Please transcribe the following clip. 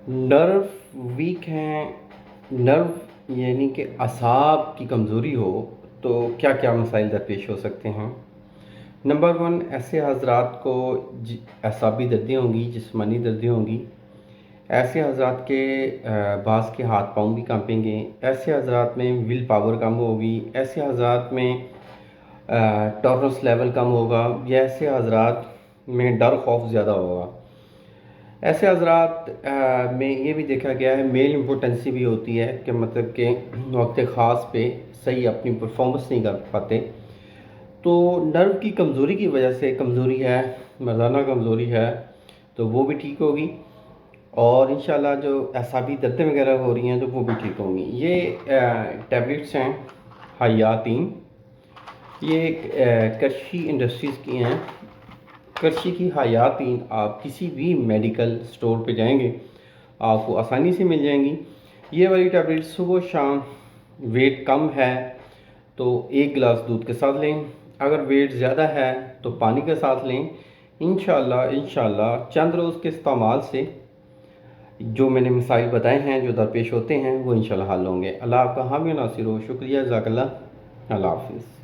نرو week ہیں، نرو یعنی کہ اعصاب کی کمزوری ہو تو کیا کیا مسائل درپیش ہو سکتے ہیں؟ نمبر 1، ایسے حضرات کو اعصابی دردیاں ہوں گی، جسمانی دردیاں ہوں گی. ایسے حضرات کے بعض کے ہاتھ پاؤں بھی کانپیں گے. ایسے حضرات میں ول پاور کم ہوگی. ایسے حضرات میں ٹالرنس لیول کم ہوگا، یا ایسے حضرات میں ڈر خوف زیادہ ہوگا. ایسے حضرات میں یہ بھی دیکھا گیا ہے میل امپوٹنسی بھی ہوتی ہے، کہ مطلب کہ وقت خاص پہ صحیح اپنی پرفارمنس نہیں کر پاتے. تو نرو کی کمزوری کی وجہ سے کمزوری ہے، مردانہ کمزوری ہے، تو وہ بھی ٹھیک ہوگی. اور انشاءاللہ جو اعصابی دردیں وغیرہ ہو رہی ہیں تو وہ بھی ٹھیک ہوں گی. یہ ٹیبلٹس ہیں حیاتین، یہ کرشی انڈسٹریز کی ہیں. کرشی کی حیاتین آپ کسی بھی میڈیکل سٹور پہ جائیں گے آپ کو آسانی سے مل جائیں گی. یہ والی ٹیبلٹ صبح و شام، ویٹ کم ہے تو 1 گلاس دودھ کے ساتھ لیں. اگر ویٹ زیادہ ہے تو پانی کے ساتھ لیں. انشاءاللہ چند روز کے استعمال سے جو میں نے مسائل بتائے ہیں جو درپیش ہوتے ہیں وہ انشاءاللہ حل ہوں گے. اللہ آپ کا حامی و ناصر ہو. شکریہ، جزاک اللہ. اللہ حافظ.